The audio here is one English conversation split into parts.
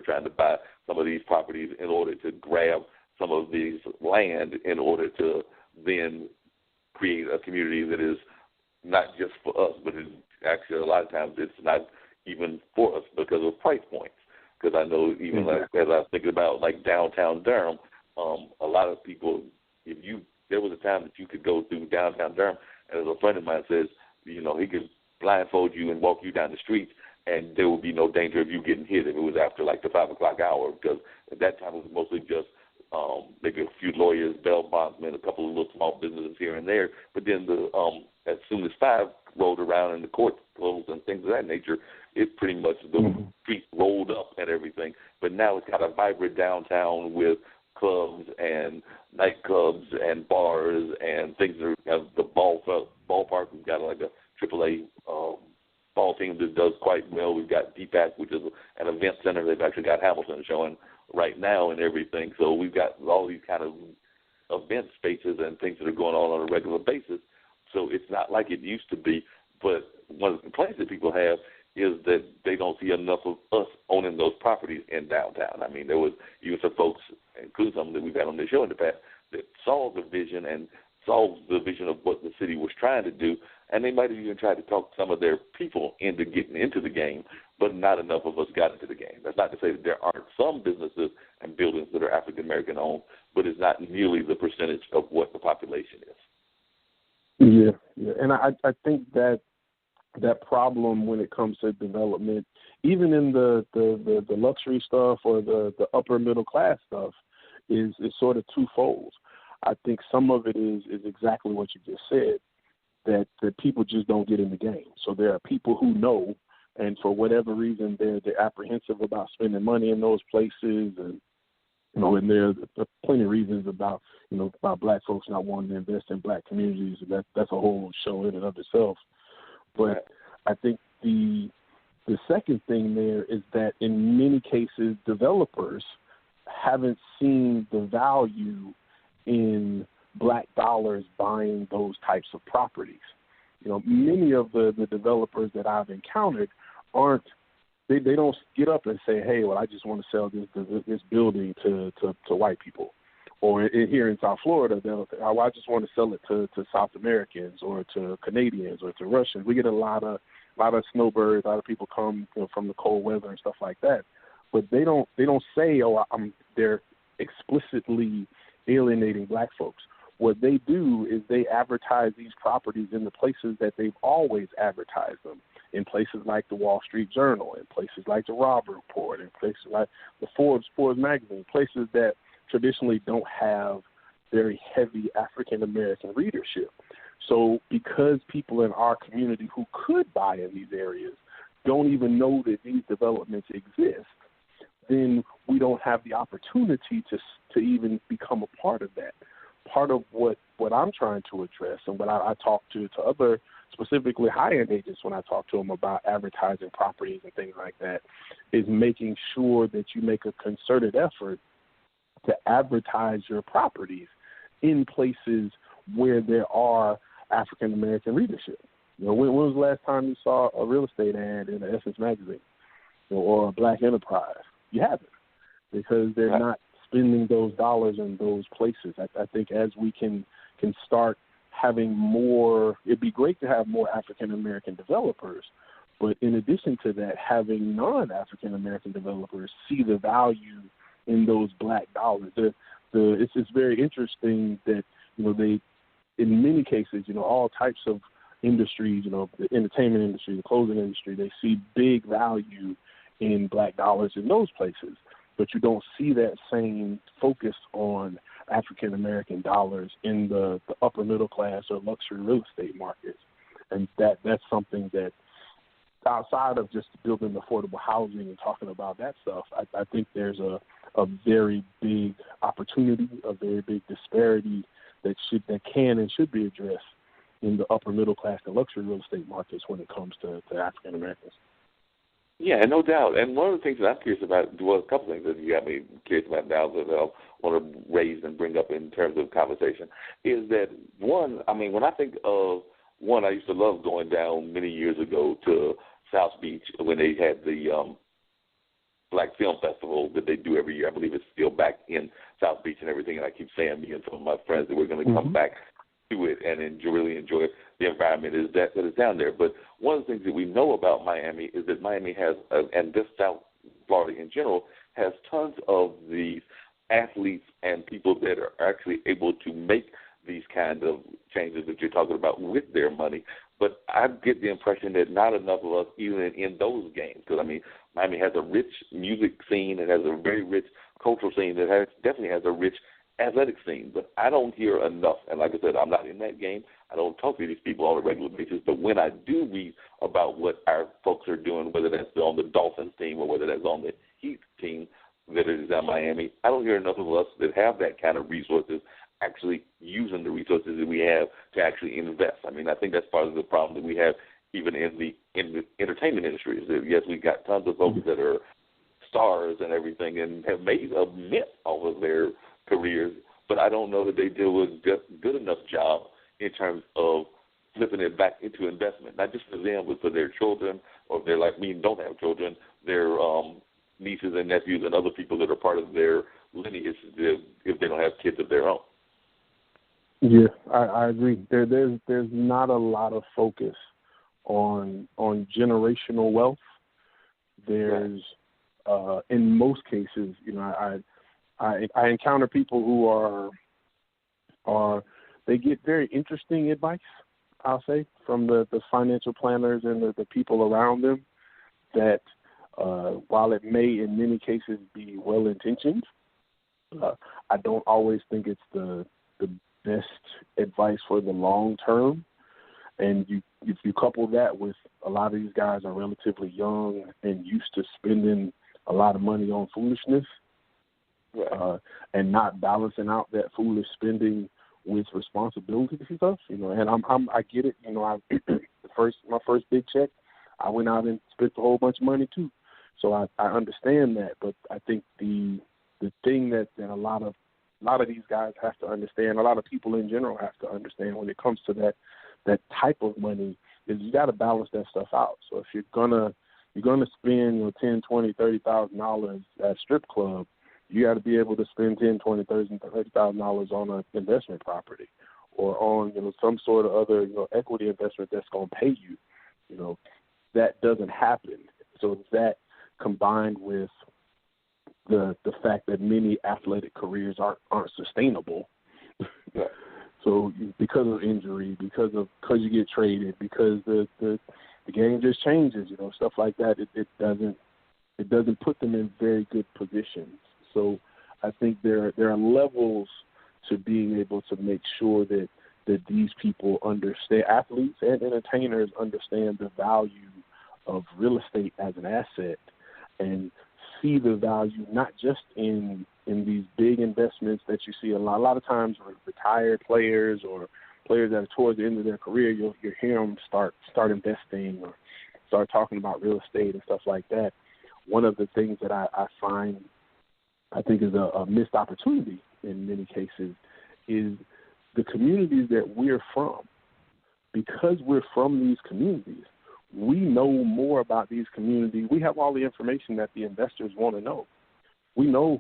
trying to buy some of these properties in order to grab some of these land in order to then create a community that is not just for us, but it's actually a lot of times it's not even for us because of price points. Because I know even like, as I was thinking about like downtown Durham, a lot of people, there was a time that you could go through downtown Durham, and as a friend of mine says, he could blindfold you and walk you down the streets, and there would be no danger of you getting hit if it was after like the 5 o'clock hour, because at that time it was mostly just maybe a few lawyers, bail bondsmen, a couple of little small businesses here and there. But then as soon as 5 rolled around and the court closed and things of that nature, it pretty much the street rolled up and everything. But now it's got a vibrant downtown with clubs and nightclubs and bars and things that have the ballpark. We've got like a AAA ball team that does quite well. We've got DPAC, which is an event center. They've actually got Hamilton showing right now and everything. So we've got all these kind of event spaces and things that are going on a regular basis. So it's not like it used to be. But one of the complaints that people have is that they don't see enough of us owning those properties in downtown. I mean, there was even some folks, including some that we've had on the show in the past, that saw the vision and saw the vision of what the city was trying to do, and they might have even tried to talk some of their people into getting into the game, but not enough of us got into the game. That's not to say that there aren't some businesses and buildings that are African-American owned, but it's not nearly the percentage of what the population is. Yeah. And I think that problem when it comes to development, even in the luxury stuff or the upper middle class stuff, is sort of twofold. I think some of it is exactly what you just said, that people just don't get in the game. So there are people who know, and for whatever reason, they're apprehensive about spending money in those places, and and there are plenty of reasons about black folks not wanting to invest in black communities. That's a whole show in and of itself. But I think the second thing there is that in many cases, developers haven't seen the value in black dollars buying those types of properties. Many of the developers that I've encountered they don't get up and say, hey, well, I just want to sell this building to white people. Or here in South Florida, they'll say, oh, I just want to sell it to South Americans or to Canadians or to Russians. We get a lot of snowbirds, a lot of people come from the cold weather and stuff like that. But they don't say, oh, they're explicitly alienating black folks. What they do is they advertise these properties in the places that they've always advertised them, in places like the Wall Street Journal, in places like the Robb Report, in places like the Forbes magazine, places that traditionally don't have very heavy African-American readership. So because people in our community who could buy in these areas don't even know that these developments exist, then we don't have the opportunity to even become a part of that. Part of what I'm trying to address, and what I talk to other specifically high-end agents when I talk to them about advertising properties and things like that, is making sure that you make a concerted effort to advertise your properties in places where there are African-American readership. When was the last time you saw a real estate ad in an Essence magazine or a Black Enterprise? You haven't, because they're not spending those dollars in those places. I think as we can start having more, it'd be great to have more African-American developers, but in addition to that, having non-African-American developers see the value in those black dollars. It's very interesting that, they, in many cases, all types of industries, the entertainment industry, the clothing industry, they see big value in black dollars in those places. But you don't see that same focus on African-American dollars in the upper middle class or luxury real estate markets. And that's something that, outside of just building affordable housing and talking about that stuff, I think there's a very big opportunity, a very big disparity that can and should be addressed in the upper middle class and luxury real estate markets when it comes to African Americans. Yeah, no doubt. And one of the things that I'm curious about, well, a couple of things that you got me curious about now that I want to raise and bring up in terms of conversation, is that one, when I think of one, I used to love going down many years ago to South Beach when they had the Black Film Festival that they do every year. I believe it's still back in South Beach and everything, and I keep saying, me and some of my friends, that we're going to come back to it and really enjoy the environment that is down there. But one of the things that we know about Miami is that Miami has, and this South Florida in general, has tons of these athletes and people that are actually able to make these kind of changes that you're talking about with their money. But I get the impression that not enough of us, even in those games, because, I mean, Miami has a rich music scene. It has a very rich cultural scene. It definitely has a rich athletic scene. But I don't hear enough. And like I said, I'm not in that game. I don't talk to these people on a regular basis. But when I do read about what our folks are doing, whether that's on the Dolphins team or whether that's on the Heat team that is in Miami, I don't hear enough of us that have that kind of resources actually using the resources that we have to actually invest. I mean, I think that's part of the problem that we have even in the entertainment industry. Is that, yes, we've got tons of folks that are stars and everything and have made a mint off of their careers, but I don't know that they do a good enough job in terms of flipping it back into investment, not just for them, but for their children, or if they're like me and don't have children, their nieces and nephews and other people that are part of their lineage if they don't have kids of their own. Yeah, I agree. There's not a lot of focus on generational wealth. There's in most cases, you know, I encounter people who are they get very interesting advice, I'll say, from the financial planners and the people around them, that while it may in many cases be well intentioned, I don't always think it's the best advice for the long term. And if you couple that with a lot of these guys are relatively young and used to spending a lot of money on foolishness, and not balancing out that foolish spending with responsibility and stuff, you know. And I get it, you know. My first big check, I went out and spent a whole bunch of money too. So I understand that, but I think the thing that a lot of these guys have to understand, a lot of people in general have to understand when it comes to that type of money, is you got to balance that stuff out. So if you're gonna spend, you know, $10,000, $20,000, $30,000 at a strip club, you got to be able to spend $10,000, $20,000, $30,000 on an investment property, or on, you know, some sort of other, you know, equity investment that's going to pay you. You know, that doesn't happen. So that combined with the fact that many athletic careers aren't sustainable. So because of injury, because you get traded, because the game just changes, you know, stuff like that. It doesn't put them in very good positions. So I think there are levels to being able to make sure that these people understand, athletes and entertainers understand the value of real estate as an asset, and see the value not just in these big investments that you see a lot of times with retired players or players that are towards the end of their career. You'll hear them start investing or start talking about real estate and stuff like that. One of the things that I find, I think, is a missed opportunity in many cases is the communities that we're from. Because we're from these communities, we know more about these communities. We have all the information that the investors want to know. We know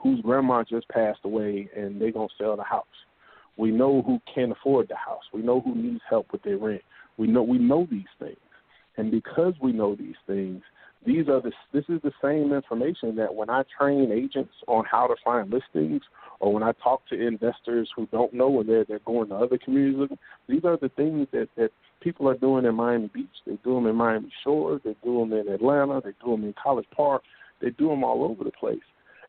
whose grandma just passed away and they're going to sell the house. We know who can't afford the house. We know who needs help with their rent. We know these things. And because we know these things, this is the same information that when I train agents on how to find listings, or when I talk to investors who don't know and they're going to other communities, these are the things that people are doing in Miami Beach. They do them in Miami Shores. They do them in Atlanta. They do them in College Park. They do them all over the place.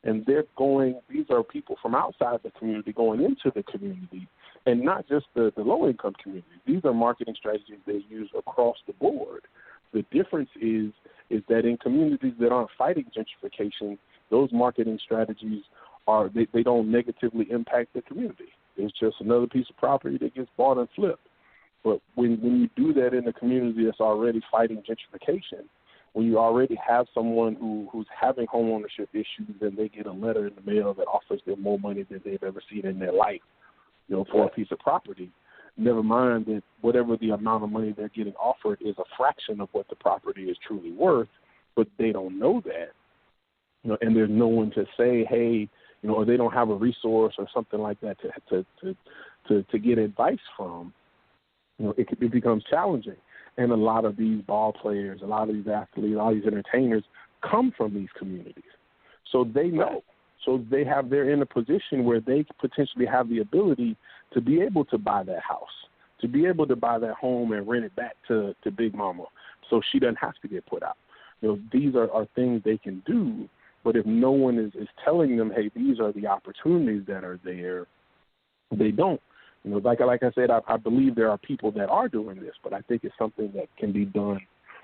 And these are people from outside the community going into the community, and not just the low-income community. These are marketing strategies they use across the board. The difference is that in communities that aren't fighting gentrification, those marketing strategies they don't negatively impact the community. It's just another piece of property that gets bought and flipped. But when you do that in a community that's already fighting gentrification, when you already have someone who's having home ownership issues and they get a letter in the mail that offers them more money than they've ever seen in their life, you know, for a piece of property, never mind that whatever the amount of money they're getting offered is a fraction of what the property is truly worth, but they don't know that. and there's no one to say, hey, or they don't have a resource or something like that to get advice from, it becomes challenging. And a lot of these ball players, a lot of these athletes, a lot of these entertainers come from these communities. So they know. So they're in a position where they potentially have the ability to be able to buy that house, to be able to buy that home and rent it back to Big Mama so she doesn't have to get put out. These are things they can do, but if no one is telling them, hey, these are the opportunities that are there, they don't. Like I said, I believe there are people that are doing this, but I think it's something that can be done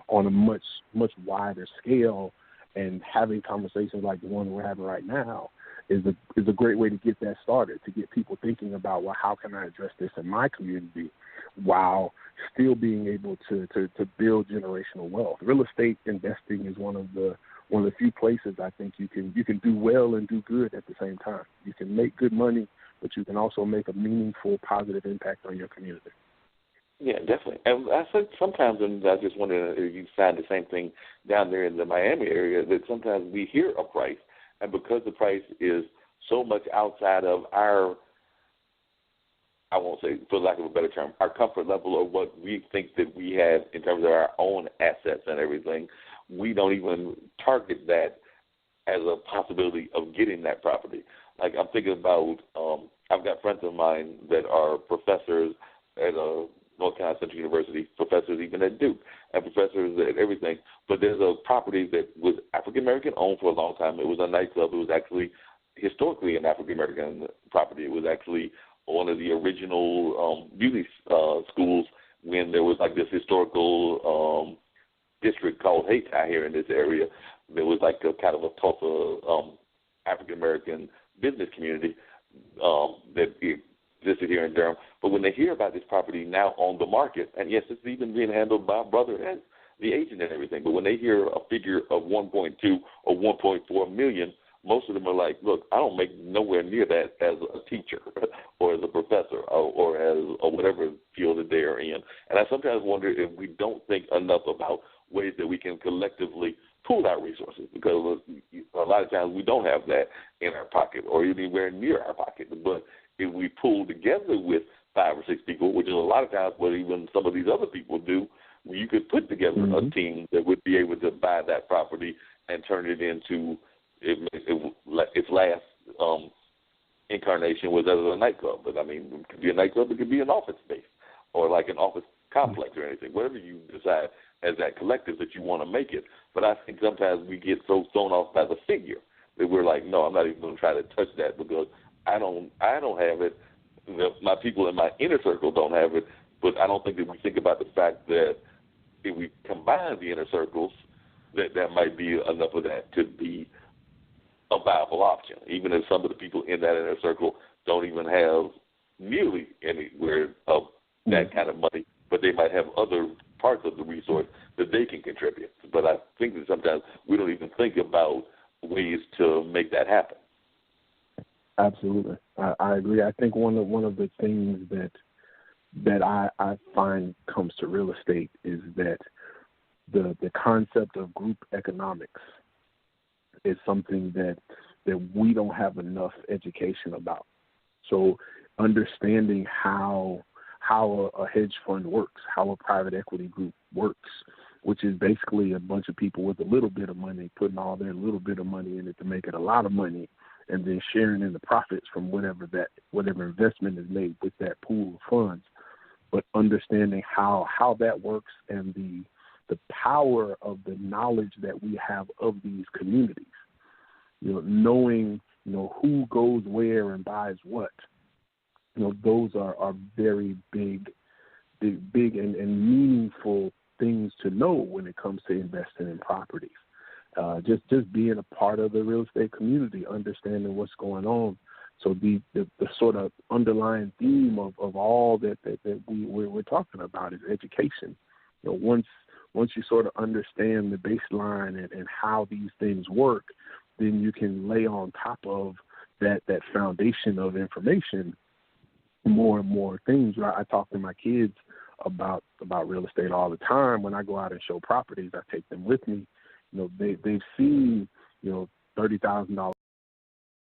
on a much, much wider scale, and having conversations like the one we're having right now is a great way to get that started, to get people thinking about, well, how can I address this in my community while still being able to build generational wealth. Real estate investing is one of the few places I think you can do well and do good at the same time. You can make good money, but you can also make a meaningful, positive impact on your community. Yeah, definitely. And I think sometimes, and I just wonder if you find the same thing down there in the Miami area, that sometimes we hear a price, and because the price is so much outside of our, I won't say, for lack of a better term, our comfort level or what we think that we have in terms of our own assets and everything, we don't even target that as a possibility of getting that property. Like I'm thinking about, I've got friends of mine that are professors at North Carolina Central University, professors even at Duke, and professors at everything. But there's a property that was African-American owned for a long time. It was a nightclub. It was actually historically an African-American property. It was actually one of the original beauty schools when there was like this historical district called Hayti here in this area. There was like a kind of a Tulsa African-American business community that existed here in Durham. But when they hear about this property now on the market, and yes, it's even being handled by a brother as the agent and everything, but when they hear a figure of 1.2 or 1.4 million, most of them are like, look, I don't make nowhere near that as a teacher or as a professor or as or whatever field that they're in. And I sometimes wonder if we don't think enough about ways that we can collectively pool our resources, because a lot of times we don't have that in our pocket or anywhere near our pocket. But if we pool together with 5 or 6 people, which is a lot of times what even some of these other people do, you could put together a team that would be able to buy that property and turn it into its last incarnation was as a nightclub. But I mean, it could be a nightclub, it could be an office space or like an office complex or anything, whatever you decide as that collective that you want to make it. But I think sometimes we get so thrown off by the figure that we're like, no, I'm not even going to try to touch that because I don't have it. My people in my inner circle don't have it. But I don't think that we think about the fact that if we combine the inner circles, that might be enough of that to be a viable option, even if some of the people in that inner circle don't even have nearly anywhere of that kind of money, but they might have other parts of the resource that they can contribute. But I think that sometimes we don't even think about ways to make that happen. Absolutely. I agree. I think one of the things that I find comes to real estate is that the concept of group economics is something that we don't have enough education about. So understanding how a hedge fund works, how a private equity group works, which is basically a bunch of people with a little bit of money putting all their little bit of money in it to make it a lot of money, and then sharing in the profits from whatever investment is made with that pool of funds. But understanding how that works and the power of the knowledge that we have of these communities, knowing who goes where and buys what, those are very big and meaningful things to know when it comes to investing in properties. Just being a part of the real estate community, understanding what's going on. So the sort of underlying theme of all that we're talking about is education. Once you sort of understand the baseline and how these things work, then you can lay on top of that foundation of information more and more things. I talk to my kids about real estate all the time. When I go out and show properties, I take them with me. They've seen, $30,000